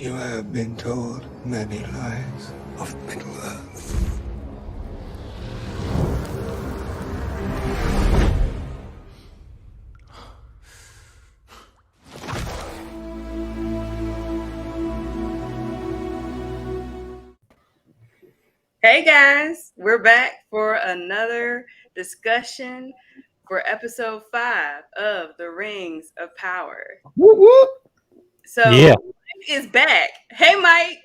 You have been told many lies of Middle-earth. Hey guys, we're back for another discussion for episode 5 of The Rings of Power. Whoop, whoop. So Yeah. Mike is back. Hey Mike.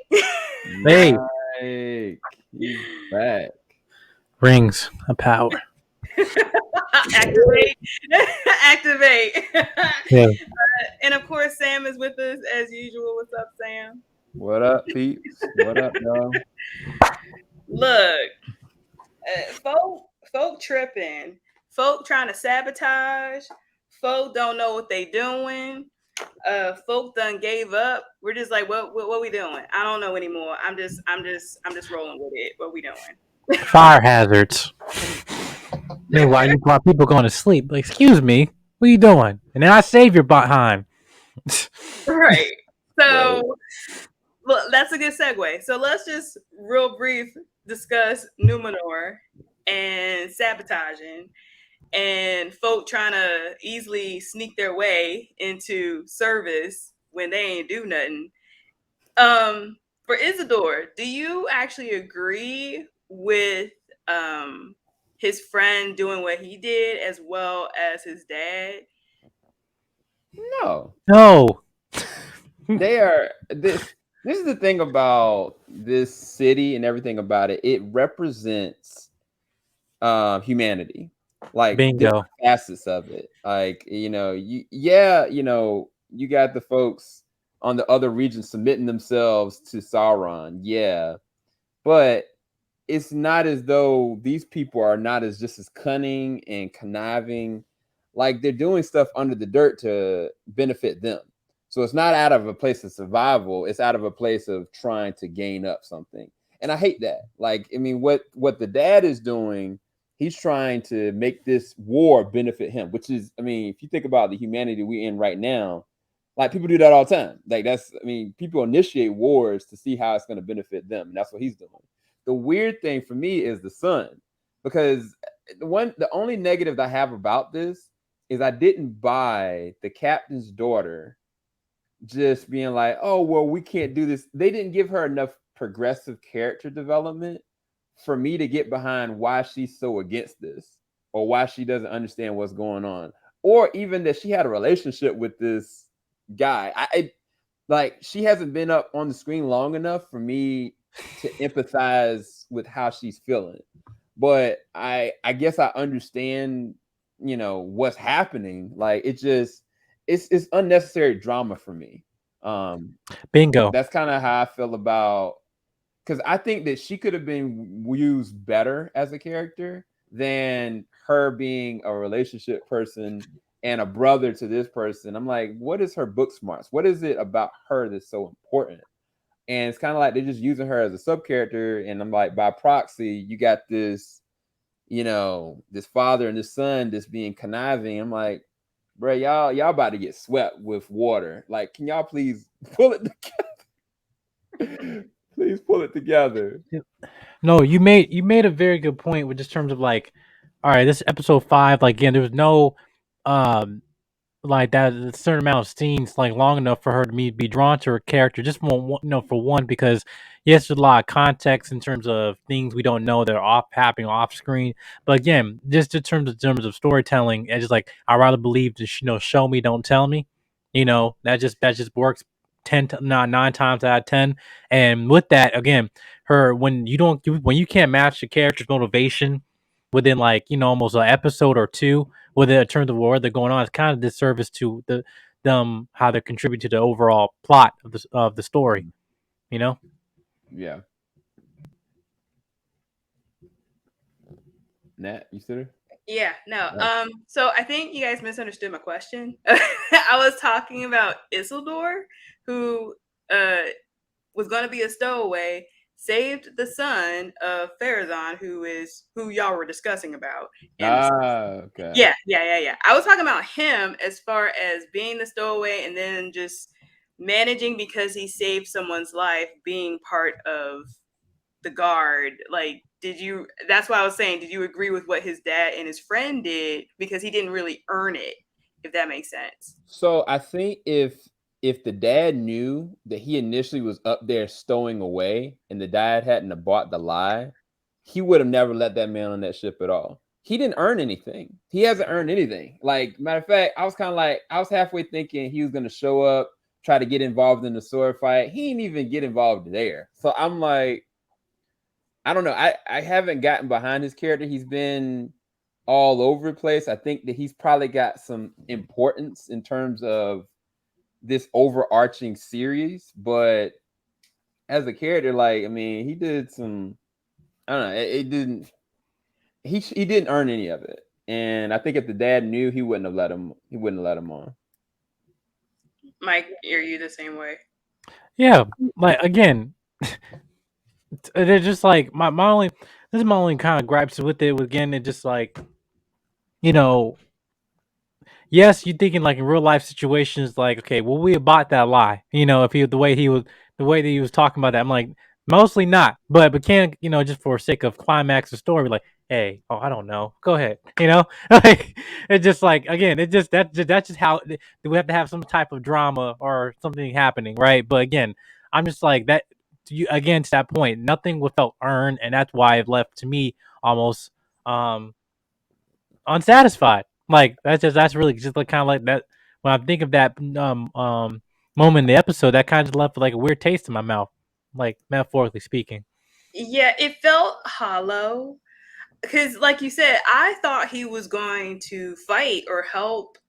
Hey. Mike, he's back. Rings of power. Activate. Activate. Yeah. And of course Sam is with us as usual. What's up, Sam? What up, peeps? What up, y'all? Look, folk tripping. Folk trying to sabotage. Folk don't know what they doing. Folk done gave up. We're just like, what we doing? I don't know anymore. I'm just rolling with it. What we doing? Fire hazards. Meanwhile, while people going to sleep, like, excuse me, what are you doing? And then I save your behind. Right. So, well, that's a good segue. So let's just real brief discuss Numenor and sabotaging and folk trying to easily sneak their way into service when they ain't do nothing. For Isidore, do you actually agree with his friend doing what he did as well as his dad? No, They are. This is the thing about this city and everything about it. It represents humanity, like bingo facets of it. Like you got the folks on the other regions submitting themselves to Sauron. Yeah, but it's not as though these people are not as just as cunning and conniving. Like they're doing stuff under the dirt to benefit them. So it's not out of a place of survival. It's out of a place of trying to gain up something. And I hate that. Like, I mean, what the dad is doing, he's trying to make this war benefit him, which is, I mean, if you think about the humanity we're in right now, like people do that all the time. Like people initiate wars to see how it's going to benefit them. And that's what he's doing. The weird thing for me is the son, because the only negative I have about this is I didn't buy the captain's daughter just being like, oh, well, we can't do this. They didn't give her enough progressive character development for me to get behind why she's so against this or why she doesn't understand what's going on, or even that she had a relationship with this guy. I like she hasn't been up on the screen long enough for me to empathize with how she's feeling. But I guess I understand, what's happening. Like it's unnecessary drama for me. bingo. That's kind of how I feel about, because I think that she could have been used better as a character than her being a relationship person and a brother to this person. I'm like, what is her book smarts? What is it about her that's so important? And it's kind of like they're just using her as a sub character. And I'm like, by proxy, you got this, this father and this son that's being conniving. I'm like, bro, y'all about to get swept with water. Like, can y'all please pull it together? Please pull it together. No, you made a very good point with just terms of like, all right, this episode 5, like again, there was no like that a certain amount of scenes like long enough for her to be drawn to her character. Just for one, because yes, there's a lot of context in terms of things we don't know that are happening off screen. But again, just in terms of storytelling, it's just like I rather believe to show me, don't tell me. That just works 9 times out of 10. And with that, again, when you can't match the character's motivation within almost an episode or two with it in terms of what they're going on, it's kind of disservice to them how they contribute to the overall plot of the story. Yeah. Nat, you still there? Yeah, no. So I think you guys misunderstood my question. I was talking about Isildur, who was going to be a stowaway, saved the son of Pharazon, who y'all were discussing about. Okay. Yeah. I was talking about him as far as being the stowaway and then just managing because he saved someone's life, being part of the guard. Like, that's why I was saying, did you agree with what his dad and his friend did? Because he didn't really earn it, if that makes sense. So I think if the dad knew that he initially was up there stowing away and the dad hadn't have bought the lie, he would have never let that man on that ship at all. He didn't earn anything. He hasn't earned anything. Like, matter of fact, I was halfway thinking he was gonna show up, try to get involved in the sword fight. He didn't even get involved there. So I'm like, I don't know. I haven't gotten behind his character. He's been all over the place. I think that he's probably got some importance in terms of this overarching series, but as a character, like, I mean, he did some, I don't know, it didn't, he didn't earn any of it. And I think if the dad knew, he wouldn't have let him on. Mike, are you the same way? Yeah, like again, they're just like my only. This is my only kind of gripes with it. Again, it just like, you know, yes, you thinking like in real life situations, like, okay, well, we bought that lie. You know, if he the way that he was talking about that, I'm like, mostly not, but can't, just for sake of climax of story, like, hey, oh, I don't know, go ahead, like, it's just like, again, it just that's just how we have to have some type of drama or something happening, right? But again, I'm just like that. Again, to that point, nothing felt earned, and that's why it left to me almost unsatisfied. Like that's really just like kind of like that. When I think of that moment in the episode, that kind of left like a weird taste in my mouth, like metaphorically speaking. Yeah, it felt hollow because, like you said, I thought he was going to fight or help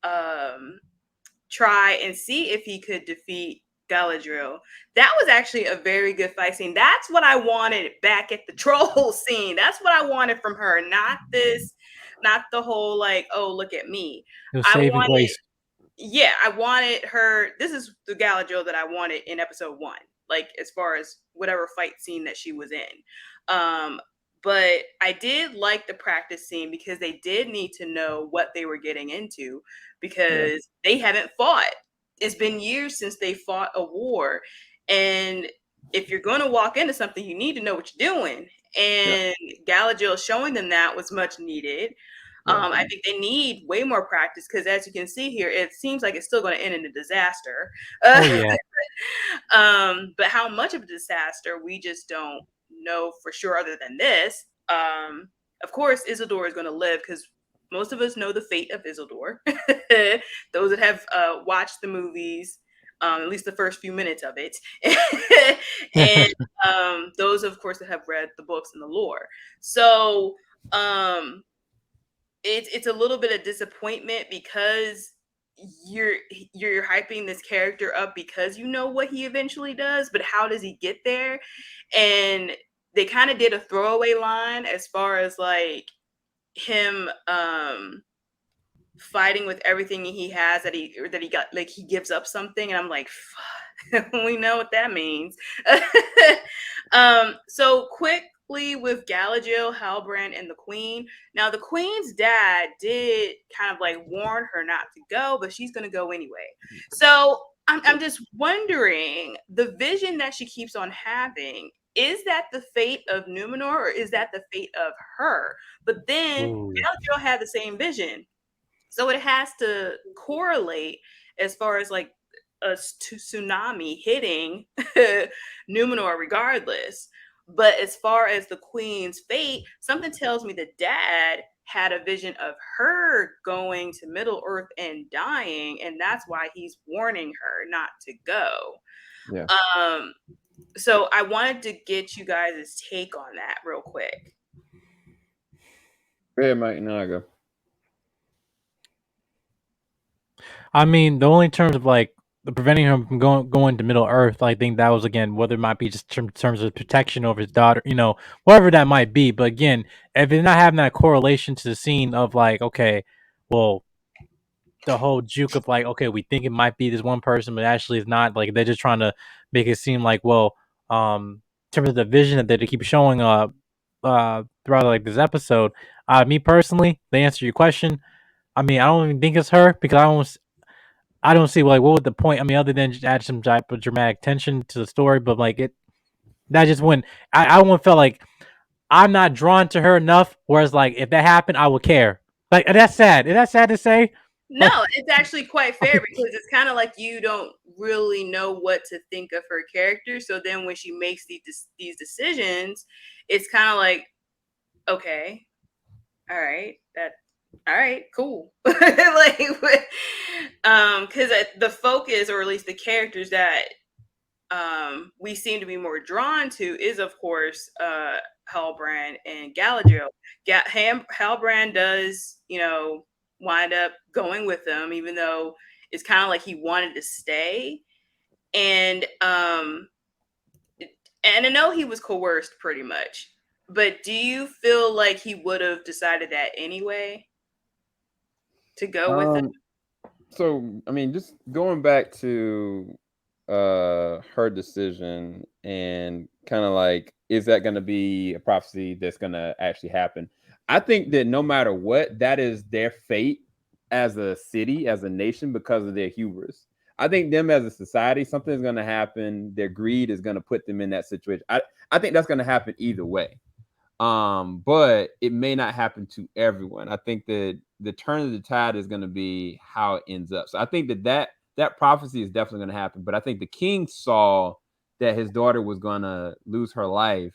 try and see if he could defeat Galadriel. That was actually a very good fight scene. That's what I wanted back at the troll scene. That's what I wanted from her. Not the whole like, oh, look at me. It was saving grace. Yeah, I wanted her. This is the Galadriel that I wanted in episode 1. Like, as far as whatever fight scene that she was in. But I did like the practice scene because they did need to know what they were getting into, because they haven't fought. It's been years since they fought a war. And if you're going to walk into something, you need to know what you're doing. And Galadriel showing them that was much needed. I think they need way more practice because, as you can see here, it seems like it's still going to end in a disaster. Oh yeah. But how much of a disaster, we just don't know for sure, other than this. Of course, Isildur is going to live because most of us know the fate of Isildur. Those that have watched the movies, at least the first few minutes of it. And those, of course, that have read the books and the lore. So it's a little bit of disappointment because you're hyping this character up because you know what he eventually does, but how does he get there? And they kind of did a throwaway line as far as like him fighting with everything he has that he got, like he gives up something, and I'm like, we know what that means. So quickly with Galadriel, Halbrand, and the Queen. Now the Queen's dad did kind of like warn her not to go, but she's gonna go anyway. So I'm just wondering, the vision that she keeps on having, is that the fate of Numenor, or is that the fate of her? But then Galadriel had the same vision, so it has to correlate as far as like a tsunami hitting Numenor regardless. But as far as the Queen's fate, something tells me that Dad had a vision of her going to Middle Earth and dying, and that's why he's warning her not to go. Yeah. So I wanted to get you guys' take on that real quick. Yeah, Mike, now I go. I mean, the only terms of like preventing him from going to Middle Earth, I think that was, again, whether it might be just in terms of protection over his daughter, whatever that might be. But again, if it's not having that correlation to the scene of like, okay, well, the whole juke of like, okay, we think it might be this one person, but actually it's not. Like, they're just trying to make it seem like, well, in terms of the vision that they keep showing up throughout like this episode. Me personally, to answer your question, I mean, I don't even think it's her because I don't see like what would the point. I mean, other than just add some type of dramatic tension to the story, but like that just wouldn't. I wouldn't felt like I'm not drawn to her enough. Whereas like if that happened, I would care. Like and that's sad. Is that sad to say? Like, No, it's actually quite fair because it's kind of like you don't really know what to think of her character. So then when she makes these decisions, it's kind of like, okay, all right, cool. Like, because the focus, or at least the characters that we seem to be more drawn to, is of course Halbrand and Galadriel. Halbrand does, wind up going with them, even though it's kind of like he wanted to stay. And I know he was coerced pretty much, but do you feel like he would have decided that anyway to go with them? So I mean, just going back to her decision and kind of like, is that going to be a prophecy that's going to actually happen? I think that no matter what, that is their fate as a city, as a nation, because of their hubris. I think them as a society, something's going to happen. Their greed is going to put them in that situation. I think that's going to happen either way. But it may not happen to everyone. I think that the turn of the tide is going to be how it ends up. So I think that prophecy is definitely going to happen. But I think the king saw that his daughter was going to lose her life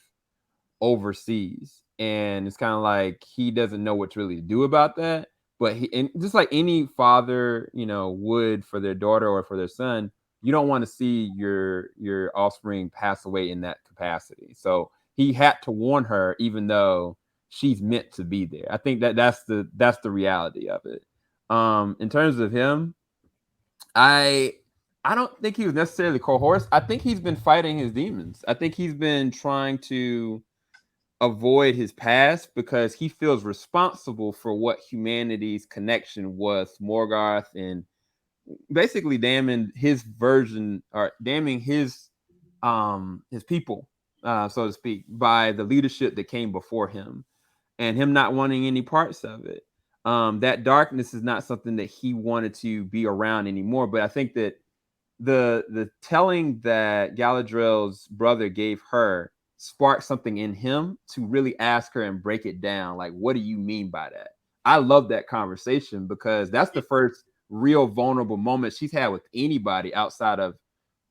overseas, and it's kind of like he doesn't know what to really do about that. But and just like any father, would for their daughter or for their son, you don't want to see your offspring pass away in that capacity. So he had to warn her, even though she's meant to be there. I think that's the reality of it. In terms of him, I don't think he was necessarily coerced. I think he's been fighting his demons. I think he's been trying to avoid his past because he feels responsible for what humanity's connection was, Morgoth, and basically damning his version, or damning his people, so to speak, by the leadership that came before him, and him not wanting any parts of it. That darkness is not something that he wanted to be around anymore. But I think that the telling that Galadriel's brother gave her sparked something in him to really ask her and break it down. Like, what do you mean by that? I love that conversation because that's the first real vulnerable moment she's had with anybody outside of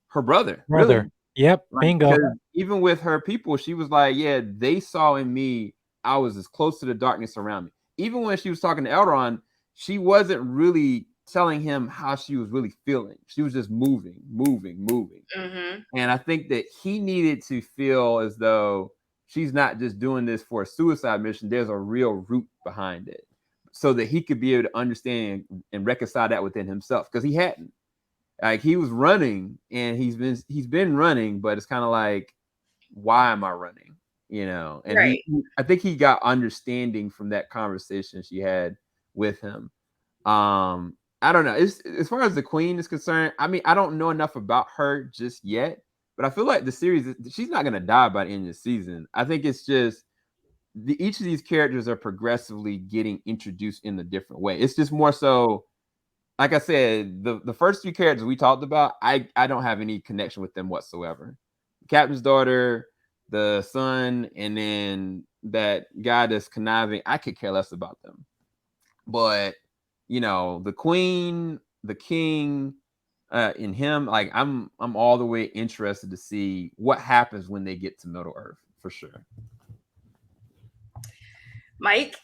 her brother. Really. Yep, Like, bingo. even with her people, she was like, yeah, they saw in me, I was as close to the darkness around me. Even when she was talking to Elrond, she wasn't really telling him how she was really feeling. She was just moving. Mm-hmm. And I think that he needed to feel as though she's not just doing this for a suicide mission. There's a real root behind it, so that he could be able to understand and reconcile that within himself, because he hadn't. Like, he was running and he's been running, but it's kind of like, why am I running? And Right. I think he got understanding from that conversation she had with him. I don't know. As far as the queen is concerned, I mean, I don't know enough about her just yet, but I feel like the series, she's not going to die by the end of the season. I think it's just each of these characters are progressively getting introduced in a different way. It's just more so, like I said, the first three characters we talked about, I don't have any connection with them whatsoever. Captain's daughter, the son, and then that guy that's conniving, I could care less about them. But the queen, the king, in him, like I'm all the way interested to see what happens when they get to Middle Earth, for sure. Mike?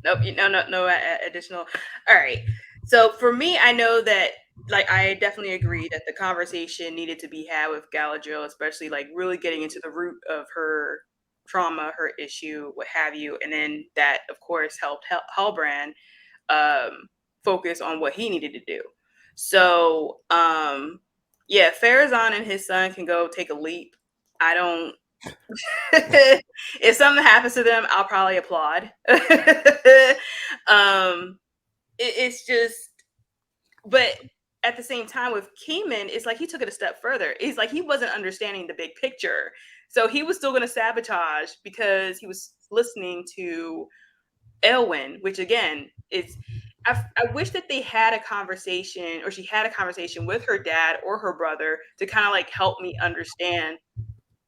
Nope, no additional. All right. So for me, I know that, like, I definitely agree that the conversation needed to be had with Galadriel, especially like really getting into the root of her trauma, her issue, what have you, and then that, of course, helped Halbrand focus on what he needed to do. So, yeah, Pharazon and his son can go take a leap. I don't. If something happens to them, I'll probably applaud. It's just, but at the same time with Keenan, it's like he took it a step further. It's like he wasn't understanding the big picture, so he was still going to sabotage because he was listening to Elwyn, which again is, I wish that they had a conversation, or she had a conversation with her dad or her brother to kind of like help me understand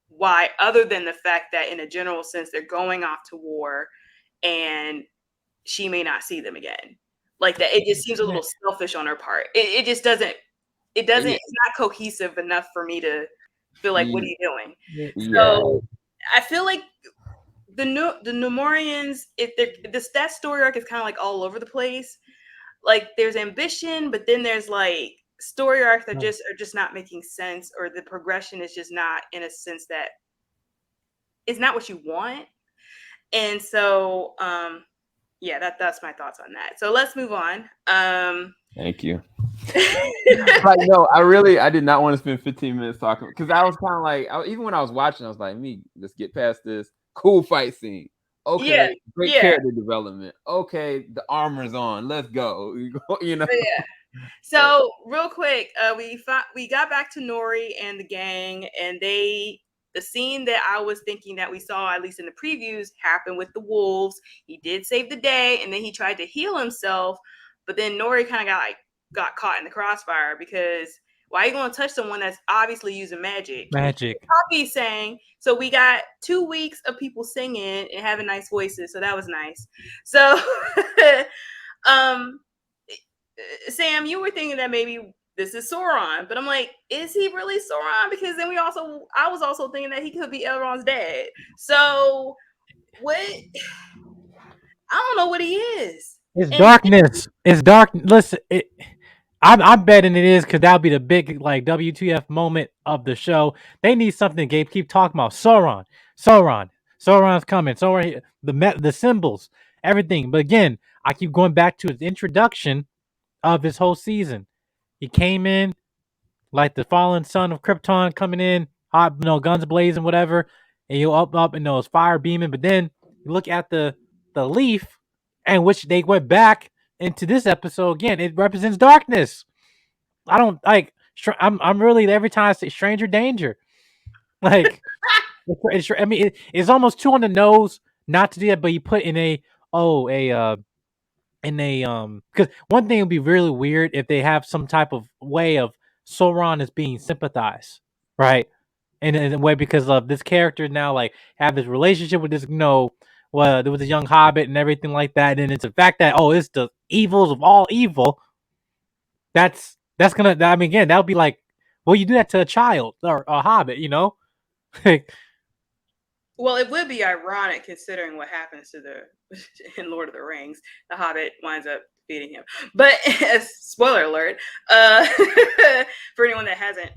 why, other than the fact that in a general sense they're going off to war and she may not see them again. Like that, it just seems a little selfish on her part. It just doesn't. It doesn't. Yeah. It's not cohesive enough for me to feel like, what are you doing? Yeah. So I feel like the Numorians, that story arc is kind of like all over the place. Like there's ambition, but then there's like story arcs that are just not making sense, or the progression is just not in a sense that it's not what you want. And so yeah, that's my thoughts on that. So let's move on. Thank you. Like, no, I did not want to spend 15 minutes talking, because I was kind of like, even when I was watching, I was like, let's get past this. Cool fight scene. Okay, Yeah, great character development. Okay, the armor's on. Let's go. You know. Yeah. So real quick, we got back to Nori and the gang, and the scene that I was thinking that we saw, at least in the previews, happened with the wolves. He did save the day, and then he tried to heal himself, but then Nori kind of got caught in the crossfire, because why are you going to touch someone that's obviously using magic? Poppy sang. So we got 2 weeks of people singing and having nice voices, so that was nice. So Sam, you were thinking that maybe this is Sauron, but I'm like, is he really Sauron? Because then I was also thinking that he could be Elrond's dad. So what? I don't know what he is. It's darkness. It's dark. Listen, I'm betting it is, because that'll be the big like WTF moment of the show. They need something to keep talking about. Sauron's coming. Sauron, the symbols, everything. But again, I keep going back to his introduction of his whole season. He came in like the fallen son of Krypton coming in, hot, guns blazing, whatever, and you up, and those fire beaming. But then you look at the leaf, and which they went back into this episode again. It represents darkness. I don't like. I'm really, every time I say stranger danger, like I mean, it's almost too on the nose not to do that. But you put in because one thing would be really weird if they have some type of way of Sauron is being sympathized, right? And in a way, because of this character now, like, have this relationship with this, well, there was a young hobbit and everything like that, and it's the fact that it's the evils of all evil. That's gonna. I mean, again, that would be like, well, you do that to a child or a hobbit, Well, it would be ironic considering what happens to in Lord of the Rings. The Hobbit winds up defeating him. But spoiler alert, for anyone that hasn't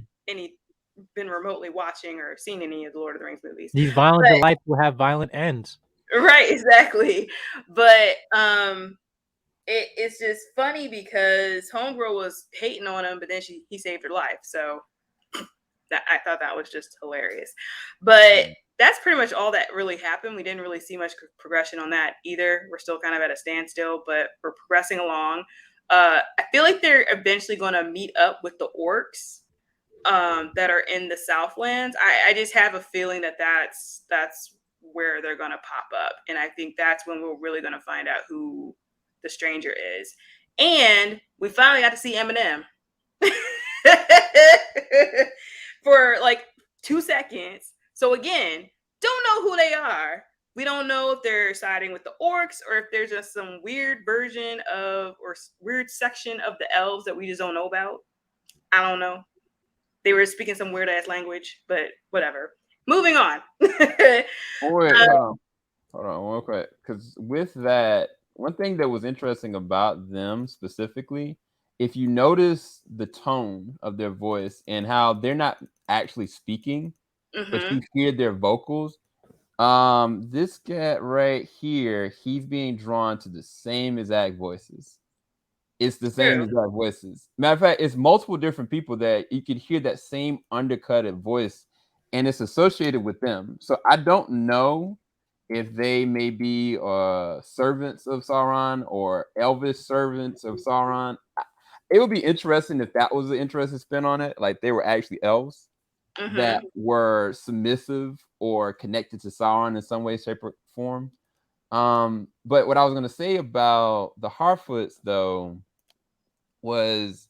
been remotely watching or seen any of the Lord of the Rings movies. These violent delights will have violent ends. Right, exactly. But it's just funny because Homegirl was hating on him, but then he saved her life. So I thought that was just hilarious. But that's pretty much all that really happened. We didn't really see much progression on that either. We're still kind of at a standstill, but we're progressing along. I feel like they're eventually going to meet up with the orcs that are in the Southlands. I just have a feeling that that's where they're going to pop up. And I think that's when we're really going to find out who the stranger is. And we finally got to see Eminem for like 2 seconds. So again, don't know who they are. We don't know if they're siding with the orcs or if there's just some weird version of, or weird section of the elves that we just don't know about. I don't know. They were speaking some weird ass language, but whatever. Moving on. Wait, hold on real quick. Because with that, one thing that was interesting about them specifically, if you notice the tone of their voice and how they're not actually speaking, but you hear their vocals. This guy right here, he's being drawn to the same exact voices. It's the same exact voices. Matter of fact, it's multiple different people that you could hear that same undercutted voice, and it's associated with them. So I don't know if they may be servants of Sauron or Elvish servants of Sauron. It would be interesting if that was an interesting spin on it, like they were actually elves that were submissive or connected to Sauron in some way, shape, or form. But what I was gonna say about the Harfoots though was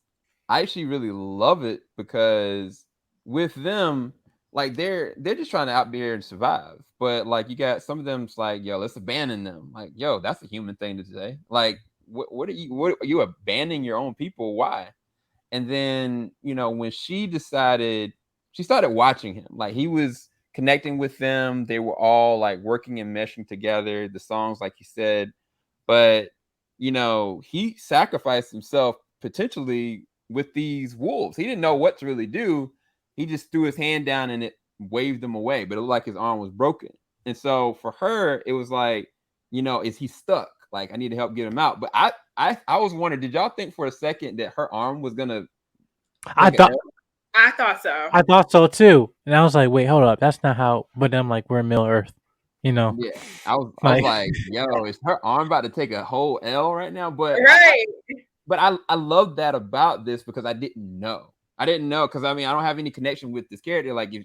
I actually really love it because with them, like they're just trying to out there and survive. But like you got some of them's like, yo, let's abandon them. Like, yo, that's a human thing to say. Like, what are you abandoning your own people? Why? And then, when she started watching him, like he was connecting with them. They were all like working and meshing together. The songs, like you said, but he sacrificed himself potentially with these wolves. He didn't know what to really do. He just threw his hand down and it waved them away, but it looked like his arm was broken. And so for her, it was like, is he stuck? Like, I need to help get him out. But I was wondering, did y'all think for a second that her arm was gonna I take a thought L? I thought so. I thought so too, and I was like, wait, hold up, that's not how. But then I'm like, we're in Middle Earth, Yeah, I was like like, yo, is her arm about to take a whole L right now? But Right. I love that about this because I didn't know. I didn't know because I don't have any connection with this character. Like, if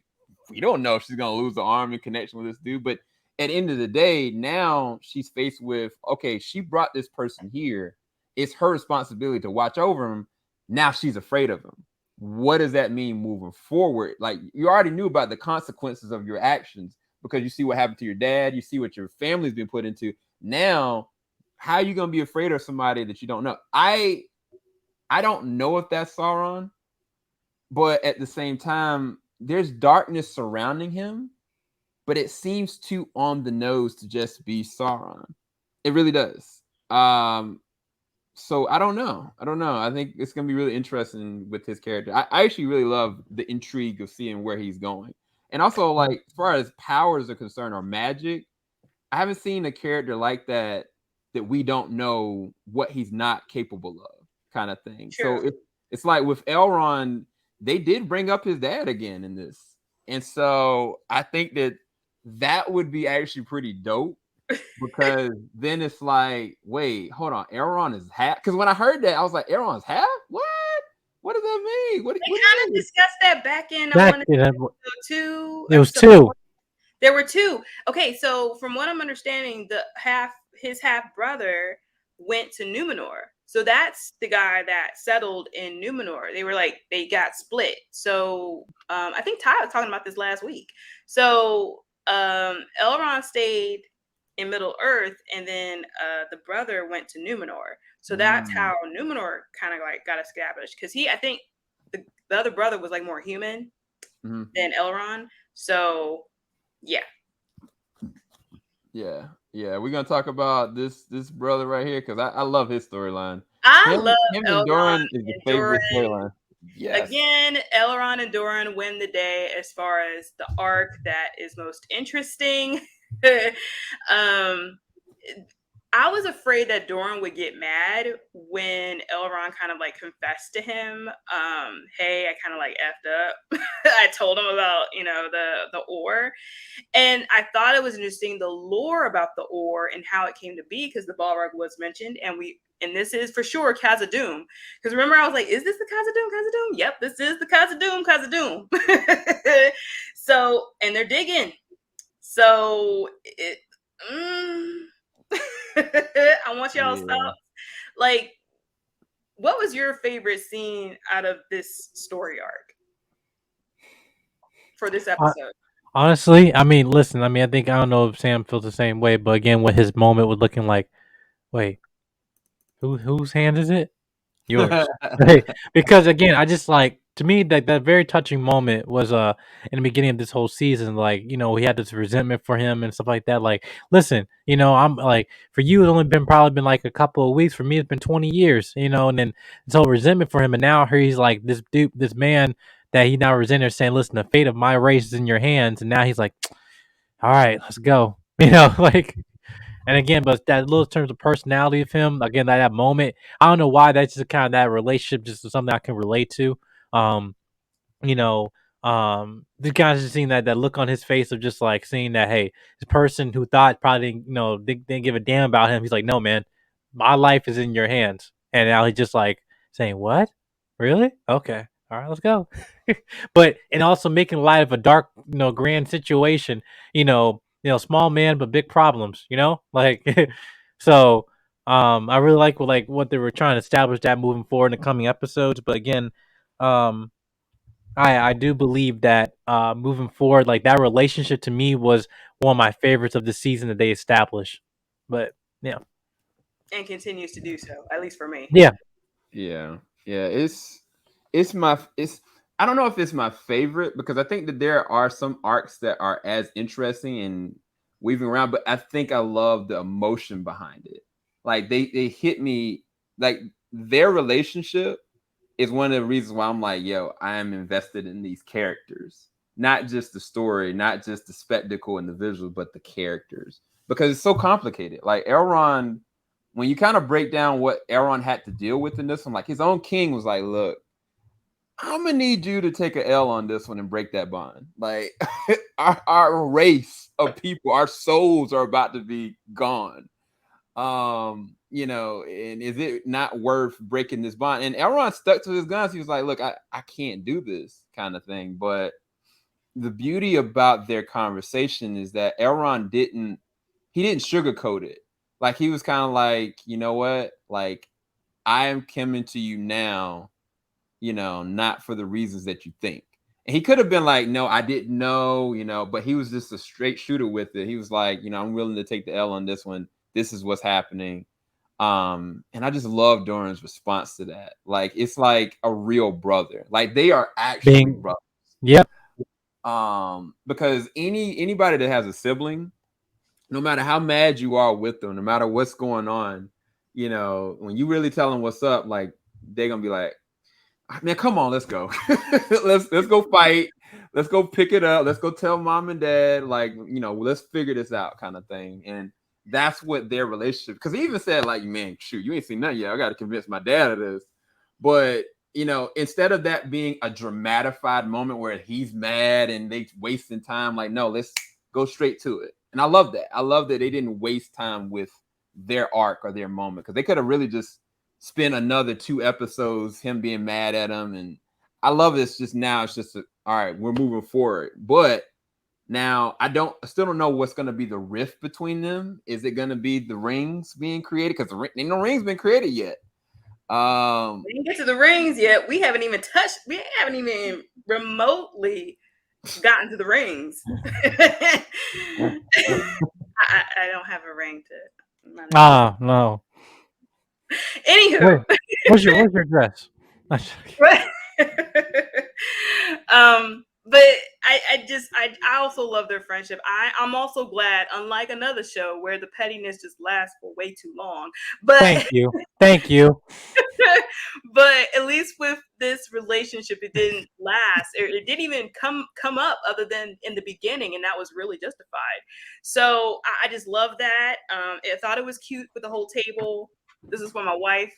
we don't know if she's gonna lose the arm in connection with this dude, but at the end of the day, now she's faced with, okay, she brought this person here. It's her responsibility to watch over him. Now she's afraid of him. What does that mean moving forward? Like, you already knew about the consequences of your actions because you see what happened to your dad, you see what your family's been put into. Now, how are you gonna be afraid of somebody that you don't know? I don't know if that's Sauron, but at the same time, there's darkness surrounding him, but it seems too on the nose to just be Sauron. It really does. So I don't know. I think it's gonna be really interesting with his character. I actually really love the intrigue of seeing where he's going. And also, like, as far as powers are concerned or magic, I haven't seen a character like that we don't know what he's not capable of, kind of thing. True. So it's like with Elrond, they did bring up his dad again in this, and so I think that would be actually pretty dope because then it's like, wait, hold on, Elrond is half. Because when I heard that, I was like, Elrond's half? What? What does that mean? What They do you kind of mean? discussed that back in, I back want to in, say, two it was episodes. two. There were two. Okay, so from what I'm understanding, his half brother went to Numenor. So that's the guy that settled in Numenor. They got split. So I think Ty was talking about this last week. So Elrond stayed in Middle Earth, and then the brother went to Numenor. So that's how Numenor kind of like got established. Because I think the other brother was like more human than Elrond. So yeah. We're gonna talk about this brother right here because I love his storyline. I Him love and Elrond Doran is the and favorite Doran. storyline. Yes. Again, Elrond and Doran win the day as far as the arc that is most interesting. I was afraid that Doran would get mad when Elrond kind of like confessed to him, hey, I kind of like effed up. I told him about, the ore. And I thought it was interesting, the lore about the ore and how it came to be, because the Balrog was mentioned, and this is for sure Khazad-dûm. Because remember, I was like, is this the Khazad-dûm? Yep, this is the Khazad-dûm. So, and they're digging. So, I want y'all's thoughts. Like, what was your favorite scene out of this story arc for this episode? Honestly, listen, I think, I don't know if Sam feels the same way, but again, with his moment with looking like, wait, whose hand is it? Yours. Right. Because again, I just like, to me, that very touching moment was in the beginning of this whole season. Like, he had this resentment for him and stuff like that. Like, listen, I'm like, for you it's only probably been like a couple of weeks. For me it's been 20 years, and then this whole resentment for him, and now he's like this dude, this man that he now resented, saying, listen, the fate of my race is in your hands. And now he's like, all right, let's go. Like, and again, but that little terms of personality of him, again, that moment, I don't know why that's just kind of that relationship, just something I can relate to. Um, you know, the guys just seeing that look on his face of just like seeing that, hey, this person who thought probably didn't give a damn about him. He's like, no, man, my life is in your hands, and now he's just like saying, what? Really? Okay, all right, let's go. But and also making light of a dark, grand situation, small man but big problems. Like so. I really like what they were trying to establish that moving forward in the coming episodes. But again, um, I do believe that moving forward, like that relationship to me was one of my favorites of the season that they established. But yeah, and continues to do so, at least for me. yeah, Yeah. It's I don't know if it's my favorite because I think that there are some arcs that are as interesting and weaving around, but I think I love the emotion behind it. Like they hit me, like their relationship is one of the reasons why I'm like, yo, I am invested in these characters. Not just the story, not just the spectacle and the visual, but the characters. Because it's so complicated. Like Elrond, when you kind of break down what Elrond had to deal with in this one, like his own king was like, look, I'm gonna need you to take an L on this one and break that bond. Like our race of people, our souls are about to be gone. And is it not worth breaking this bond? And Elrond stuck to his guns. He was like, look, I can't do this kind of thing. But the beauty about their conversation is that Elrond didn't sugarcoat it. Like he was kind of like, you know what? Like I am coming to you now, not for the reasons that you think. And he could have been like, no, I didn't know, but he was just a straight shooter with it. He was like, I'm willing to take the L on this one. This is what's happening. And I just love Doran's response to that. Like, it's like a real brother. Like they are actually brothers. Yep. Because anybody that has a sibling, no matter how mad you are with them, no matter what's going on, when you really tell them what's up, like they're gonna be like, man, come on, let's go. let's go fight. Let's go pick it up. Let's go tell mom and dad, like, let's figure this out kind of thing. And that's what their relationship, because he even said, like, man, shoot, you ain't seen nothing yet. I got to convince my dad of this. But, instead of that being a dramatified moment where he's mad and they wasting time, like, no, let's go straight to it. And I love that. I love that they didn't waste time with their arc or their moment, because they could have really just spent another 2 episodes him being mad at him. And I love this just now. It's just, all right, we're moving forward. But now I still don't know what's going to be the rift between them. Is it going to be the rings being created? Because ain't no rings been created yet. We didn't get to the rings yet. We haven't even remotely gotten to the rings. I don't have a ring to. No. Anywho, where's your dress? But I also love their friendship. I'm also glad, unlike another show where the pettiness just lasts for way too long. But thank you. But at least with this relationship, it didn't last. It didn't even come up other than in the beginning, and that was really justified. So I just love that. I thought it was cute with the whole table. This is for my wife.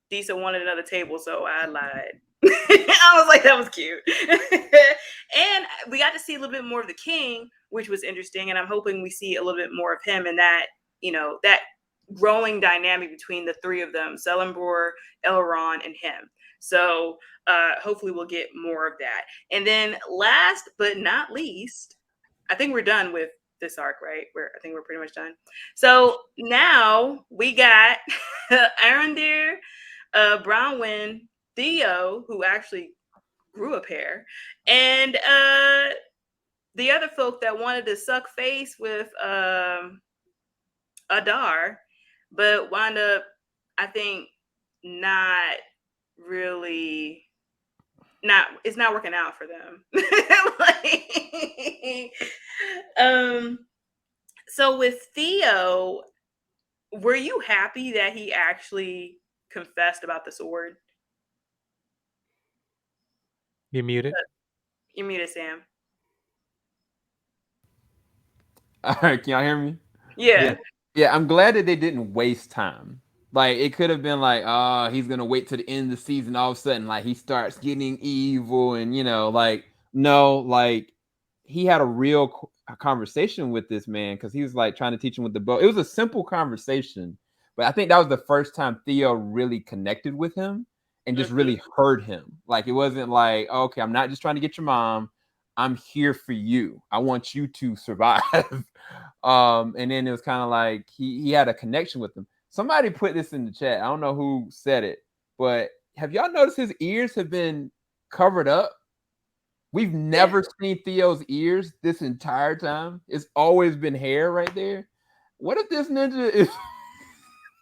Disa wanted another table, so I lied. I was like, that was cute. And we got to see a little bit more of the king, which was interesting. And I'm hoping we see a little bit more of him and that, that growing dynamic between the 3 of them, Celebrimbor, Elrond, and him. So hopefully we'll get more of that. And then last but not least, I think we're done with this arc, right? I think we're pretty much done. So now we got Arondir, Bronwyn, Theo, who actually grew a pair, and the other folk that wanted to suck face with Adar, but wound up, I think, it's not working out for them. So with Theo, were you happy that he actually confessed about the sword? You're muted. You're muted, Sam. All right, can y'all hear me? Yeah. Yeah, I'm glad that they didn't waste time. Like, it could have been like, he's going to wait to the end of the season. All of a sudden, like, he starts getting evil and, no, like, he had a real conversation with this man because he was, like, trying to teach him with the bow. It was a simple conversation, but I think that was the first time Theo really connected with him and just really heard him. Like, it wasn't like, okay, I'm not just trying to get your mom. I'm here for you. I want you to survive. And then it was kind of like he had a connection with them. Somebody put this in the chat. I don't know who said it, but have y'all noticed his ears have been covered up? We've never seen Theo's ears this entire time. It's always been hair right there. What if this ninja is?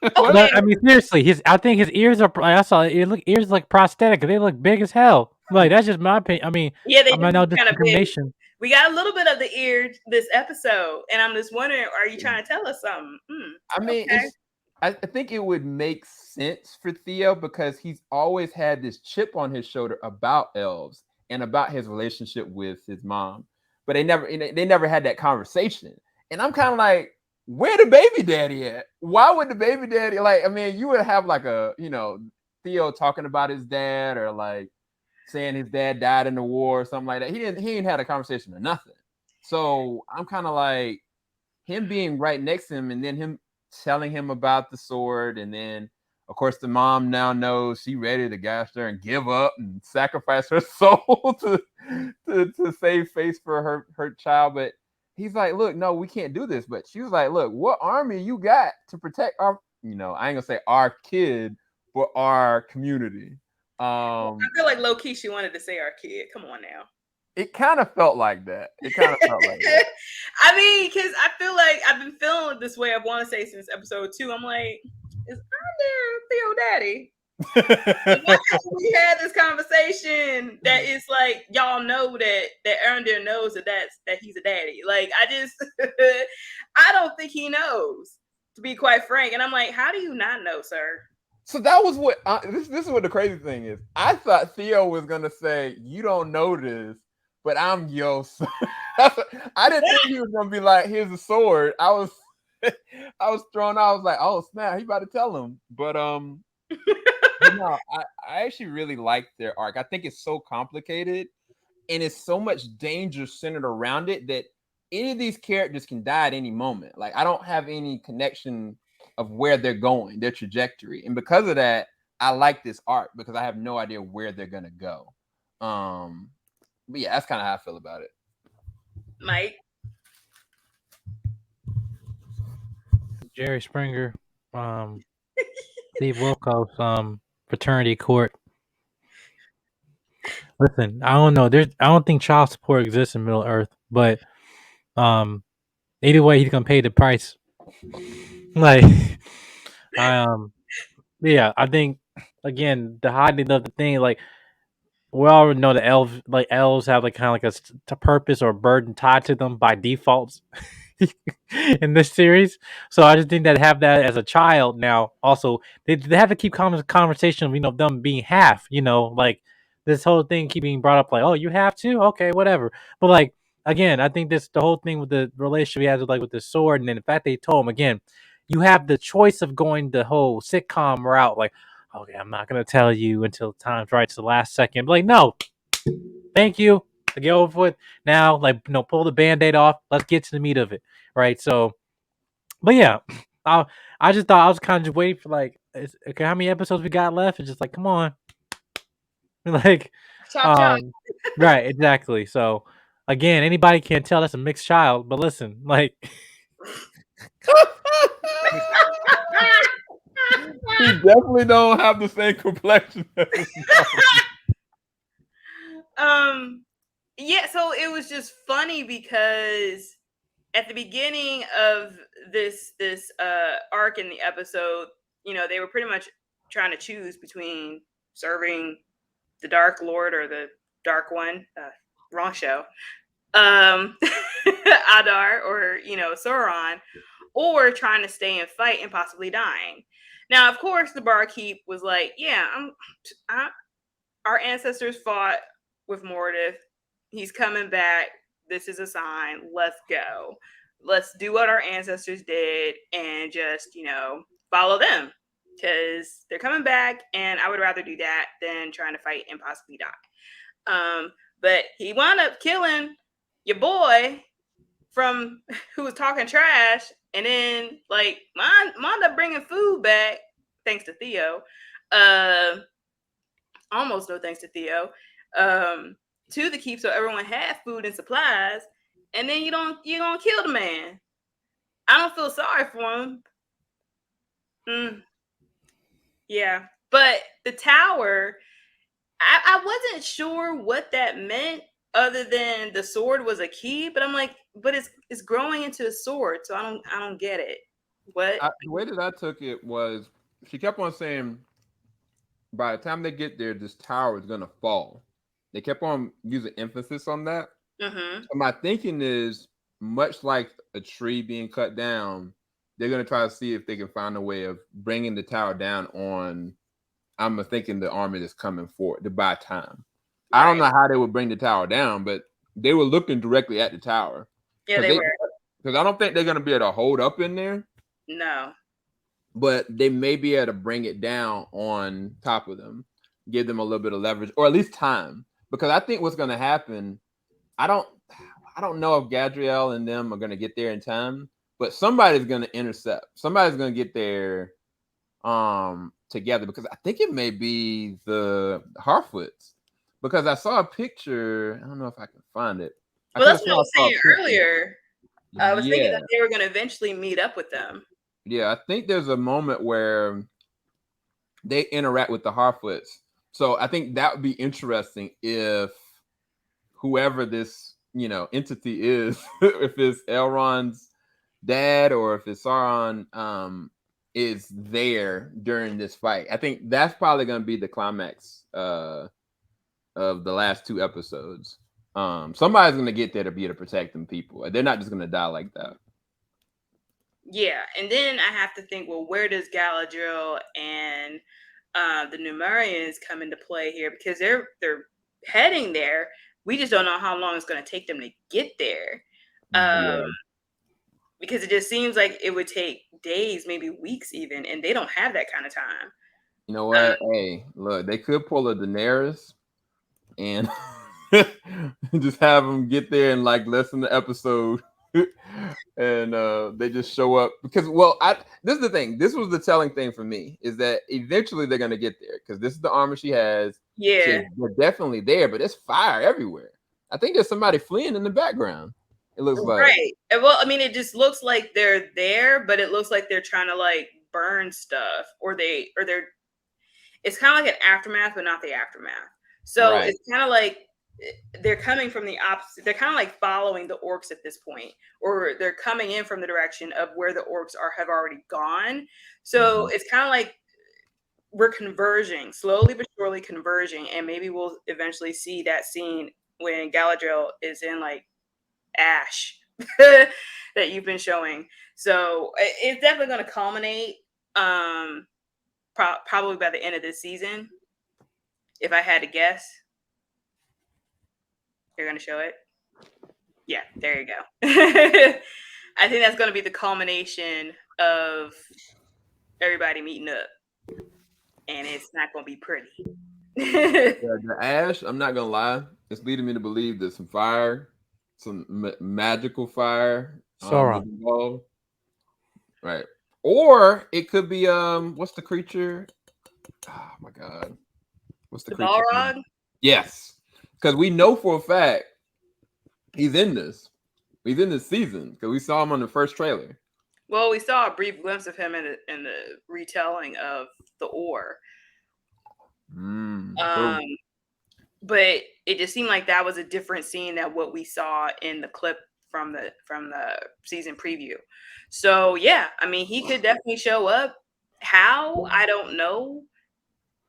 Okay. I mean, seriously, I think his ears are. I saw it. Ears like prosthetic. They look big as hell. Like that's just my opinion. I mean, Yeah, they I might know kind of big. discrimination. We got a little bit of the ear this episode, and I'm just wondering, are you trying to tell us something? I mean, okay. I think it would make sense for Theo because he's always had this chip on his shoulder about elves and about his relationship with his mom, but they never had that conversation. And I'm kind of like, where the baby daddy at? Why would the baby daddy like? I mean, you would have like a Theo talking about his dad or like saying his dad died in the war or something like that. He didn't have a conversation or nothing. So I'm kind of like him being right next to him and then him telling him about the sword, and then of course the mom now knows she ready to gash her and give up and sacrifice her soul to save face for her child. But he's like, look, no, we can't do this. But she was like, look, what army you got to protect our, I ain't gonna say our kid, but our community. I feel like low key she wanted to say our kid. Come on now. It kind of felt like that. I mean, because I feel like I've been feeling this way. I want to say since episode 2. I'm like, is Theo daddy? Why haven't we had this conversation that it's like y'all know that Arendelle knows that he's a daddy? Like I don't think he knows, to be quite frank. And I'm like, how do you not know, sir? So that was what this is what the crazy thing is. I thought Theo was gonna say, you don't know this, but I'm your son. I didn't think he was gonna be like, here's a sword. I was thrown out. I was like, oh snap, he about to tell him. But no, I actually really like their arc. I think it's so complicated and it's so much danger centered around it that any of these characters can die at any moment. Like I don't have any connection of where they're going, their trajectory. And because of that, I like this arc because I have no idea where they're gonna go. But yeah, that's kind of how I feel about it. Mike? Jerry Springer, Steve Wilkos, fraternity court. Listen, I don't know. I don't think child support exists in Middle Earth, but either way, he's gonna pay the price. Like, yeah, I think again the hiding of the thing, like we all know the elves have like kind of like a purpose or a burden tied to them by default in this series. So I just think that have that as a child now. Also, they have to keep conversation of them being half. Like this whole thing keep being brought up. Like, oh, you have to, okay, whatever. But like again, I think this the whole thing with the relationship he has with the sword, and then the fact they told him again, you have the choice of going the whole sitcom route, like. Okay, I'm not gonna tell you until time's right to the last second. But like, no, thank you. To get over with now, like pull the band-aid off. Let's get to the meat of it, right? So, but yeah, I just thought I was kind of just waiting for like, okay, how many episodes we got left? It's just like, come on, like, Chop. right, exactly. So, again, anybody can tell that's a mixed child, but listen, like. He definitely don't have the same complexion. Yeah, so it was just funny because at the beginning of this arc in the episode, they were pretty much trying to choose between serving the Dark Lord or the Dark One. Wrong show. Adar or Sauron, or trying to stay and fight and possibly dying. Now, of course, the barkeep was like, "Yeah, our ancestors fought with Morfydd. He's coming back. This is a sign. Let's go. Let's do what our ancestors did and just follow them because they're coming back. And I would rather do that than trying to fight and possibly die." But he wound up killing your boy from who was talking trash, and then like wound up bringing food back thanks to Theo. Almost no thanks to Theo. to the keep so everyone had food and supplies, and then you don't kill the man. I don't feel sorry for him. Yeah, but the tower, I wasn't sure what that meant other than the sword was a key, but I'm like, but it's growing into a sword, so I don't get it. What? The way that I took it was she kept on saying by the time they get there, this tower is gonna fall. They kept on using emphasis on that. Mm-hmm. So my thinking is much like a tree being cut down, they're gonna try to see if they can find a way of bringing the tower down on. I'm thinking the army that's coming forward to buy time. I don't know how they would bring the tower down, but they were looking directly at the tower. Yeah, they were. Because I don't think they're gonna be able to hold up in there. No. But they may be able to bring it down on top of them, give them a little bit of leverage, or at least time. Because I think what's going to happen, I don't know if Gadriel and them are going to get there in time, but somebody's going to intercept. Somebody's going to get there together, because I think it may be the Harfoots. Because I saw a picture. I don't know if I can find it. Well, that's what I was saying earlier. I was thinking that they were going to eventually meet up with them. Yeah, I think there's a moment where they interact with the Harfoots. So I think that would be interesting if whoever this, entity is, if it's Elrond's dad or if it's Sauron, is there during this fight. I think that's probably going to be the climax of the last 2 episodes. Somebody's going to get there to be able to protect them people. They're not just going to die like that. Yeah, and then I have to think, well, where does Galadriel and the Numerians come into play here? Because they're heading there. We just don't know how long it's going to take them to get there. Because it just seems like it would take days, maybe weeks even, and they don't have that kind of time. You know what? Hey, look, they could pull a Daenerys and just have them get there in like less than the episode. And they just show up because this is the thing. This was the telling thing for me, is that eventually they're gonna get there because this is the armor she has. Yeah, they're definitely there, but there's fire everywhere. I think there's somebody fleeing in the background. It looks like, right. Well, I mean, it just looks like they're there, but it looks like they're trying to like burn stuff, or they're. It's kind of like an aftermath, but not the aftermath. So It's kind of like they're coming from the opposite. They're kind of like following the orcs at this point, or they're coming in from the direction of where the orcs have already gone. So It's kind of like we're converging, slowly but surely converging, and maybe we'll eventually see that scene when Galadriel is in like ash that you've been showing. So it's definitely going to culminate probably by the end of this season, if I had to guess. You're going to show it? Yeah, there you go. I think that's going to be the culmination of everybody meeting up. And it's not going to be pretty. The ash, I'm not going to lie, it's leading me to believe there's some fire, some magical fire. Sauron. Right. Or it could be, what's the creature? Oh, my God. What's the creature? Balrog? Yes. Because we know for a fact he's in this. He's in this season because we saw him on the first trailer. Well, we saw a brief glimpse of him in the retelling of the Or. But it just seemed like that was a different scene than what we saw in the clip from the season preview. So yeah, I mean, he could definitely show up. How? I don't know.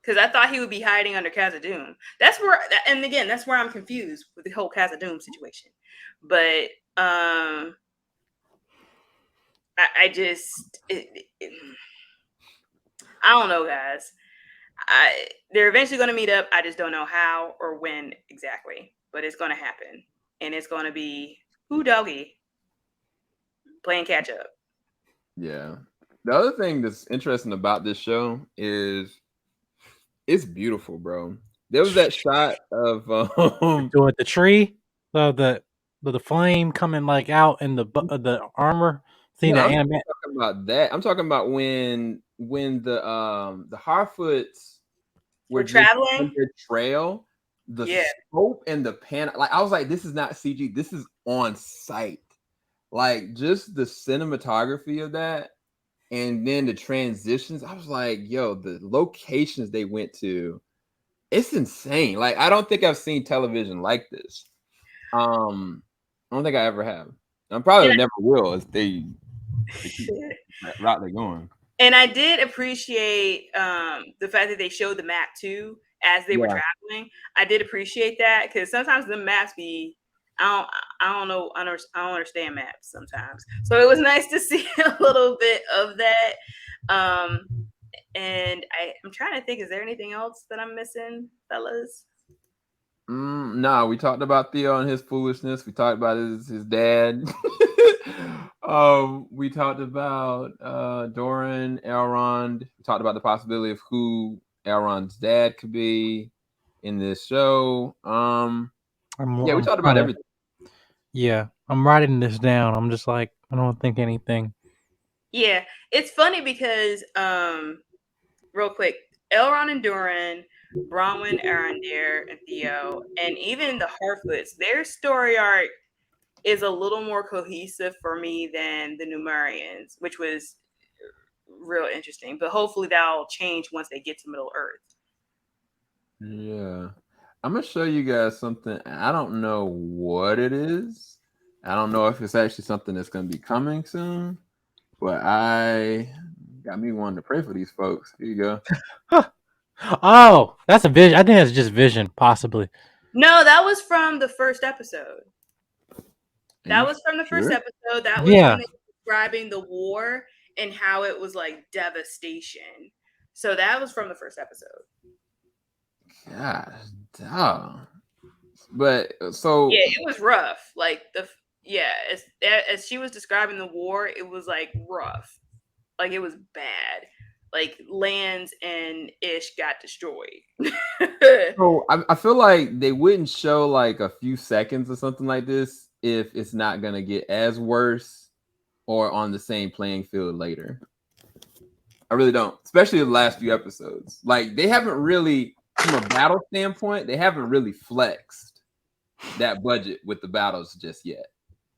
Because I thought he would be hiding under Khazad-dûm. That's where I'm confused with the whole Khazad-dûm situation. But I just I don't know, guys. They're eventually going to meet up. I just don't know how or when exactly, but it's going to happen, and it's going to be doggy playing catch up. Yeah. The other thing that's interesting about this show is it's beautiful, bro. There was that shot of the tree, the flame coming like out in the armor. Seeing that anime. Talking about that. I'm talking about when the Harfoots were traveling on their trail. the scope and the pan, like I was like, this is not CG, this is on site. Like just the cinematography of that, and then the transitions. I was like, yo, the locations they went to, it's insane. Like I don't think I've seen television like this. I don't think I ever have. I probably never will as they keep that route they're going. And I did appreciate the fact that they showed the map too as they were traveling. I did appreciate that because sometimes the maps be I don't know, I don't understand maps sometimes. So it was nice to see a little bit of that. And I'm trying to think, is there anything else that I'm missing, fellas? No, we talked about Theo and his foolishness. We talked about his dad. We talked about Doran, Elrond. We talked about the possibility of who Elrond's dad could be in this show. We talked about everything. Yeah, I'm writing this down. I'm just like, I don't think anything. Yeah, it's funny because real quick, Elrond and Doran, Bronwyn, Arondir, and Theo, and even the Harfoots, their story arc is a little more cohesive for me than the Numerians, which was real interesting. But hopefully that'll change once they get to Middle Earth. Yeah. I'm going to show you guys something. I don't know what it is. I don't know if it's actually something that's going to be coming soon, but I got me wanting to pray for these folks. Here you go. Oh, that's a vision. I think that's just vision, possibly. No, that was from the first episode. That was from the first episode. That was when they were describing the war and how it was like devastation. So that was from the first episode. God, damn. But so yeah, it was rough. Like as she was describing the war, it was like rough. Like it was bad. Like lands and Ish got destroyed. So I feel like they wouldn't show like a few seconds or something like this if it's not gonna get as worse or on the same playing field later. I really don't, especially the last few episodes. Like they haven't really, from a battle standpoint, they haven't really flexed that budget with the battles just yet.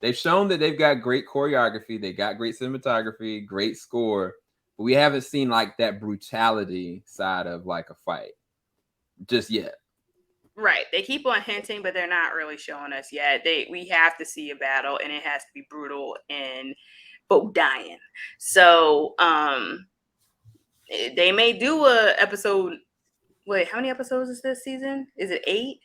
They've shown that they've got great choreography, they got great cinematography, great score, but we haven't seen like that brutality side of like a fight just yet. Right. They keep on hinting, but they're not really showing us yet. We have to see a battle and it has to be brutal and folk dying. So they may do a episode. Wait, how many episodes is this season? Is it 8?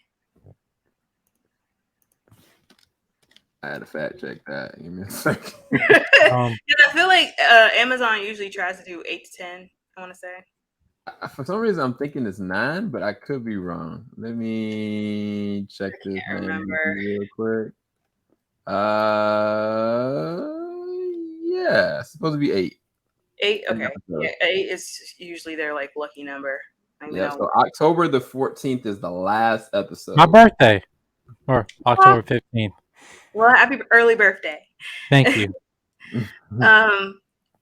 I had to fact check that. Give me a second. I feel like Amazon usually tries to do 8 to 10, I want to say. For some reason, I'm thinking it's 9, but I could be wrong. Let me check this real quick. Yeah, it's supposed to be 8. 8, okay. Yeah, 8 is usually their like lucky number. Yeah, so October the 14th is the last episode. My birthday, or October 15th. Well, happy early birthday. Thank you.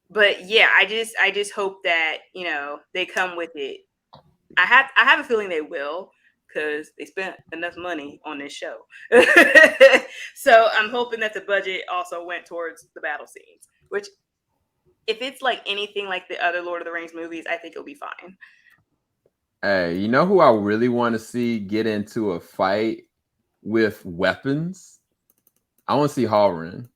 But yeah, I just hope that, you know, they come with it. I have a feeling they will, because they spent enough money on this show. So I'm hoping that the budget also went towards the battle scenes, which if it's like anything like the other Lord of the Rings movies, I think it'll be fine. Hey, you know who I really want to see get into a fight with weapons? I want to see Halbrand.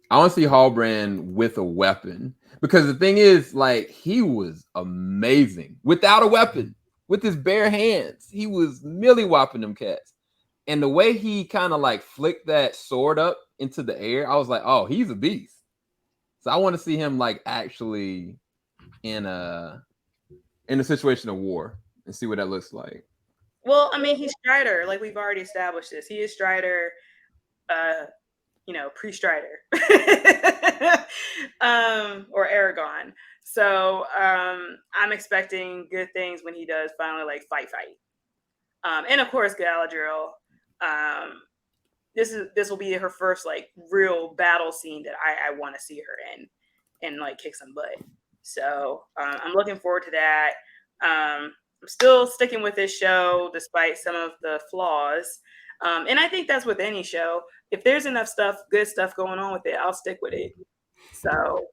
I want to see Halbrand with a weapon, because the thing is, like, he was amazing without a weapon, with his bare hands. He was milly-whopping them cats, and the way he kind of like flicked that sword up into the air, I was like, oh, he's a beast. So I want to see him like actually in a situation of war and see what that looks like. Well, I mean, he's Strider, like we've already established this. He is Strider. You know, pre-Strider or Aragon. So I'm expecting good things when he does finally like fight. And of course, Galadriel. This will be her first like real battle scene that I want to see her in and like kick some butt. So I'm looking forward to that. still sticking with this show despite some of the flaws. And I think that's with any show. If there's enough good stuff going on with it, I'll stick with it. So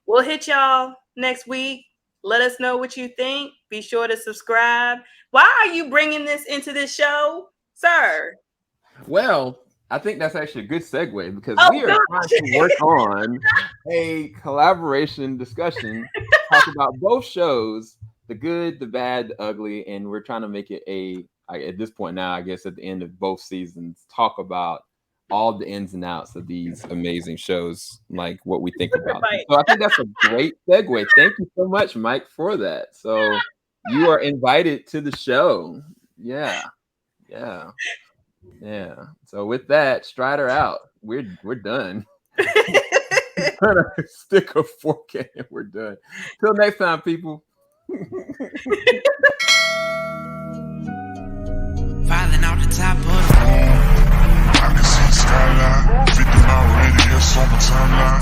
we'll hit y'all next week. Let us know what you think. Be sure to subscribe. Why are you bringing this into this show, sir? Well, I think that's actually a good segue because we are trying to work on a collaboration discussion, talk about both shows, the good, the bad, the ugly, and we're trying to make it at this point now, I guess at the end of both seasons, talk about all the ins and outs of these amazing shows, like what we think about them. So I think that's a great segue. Thank you so much, Mike, for that. So you are invited to the show. Yeah. So with that, Strider out. We're done. Stick a fork in it. We're done. Till next time, people. Filing out the top of the I can see the skyline. 50 mile radius on my timeline.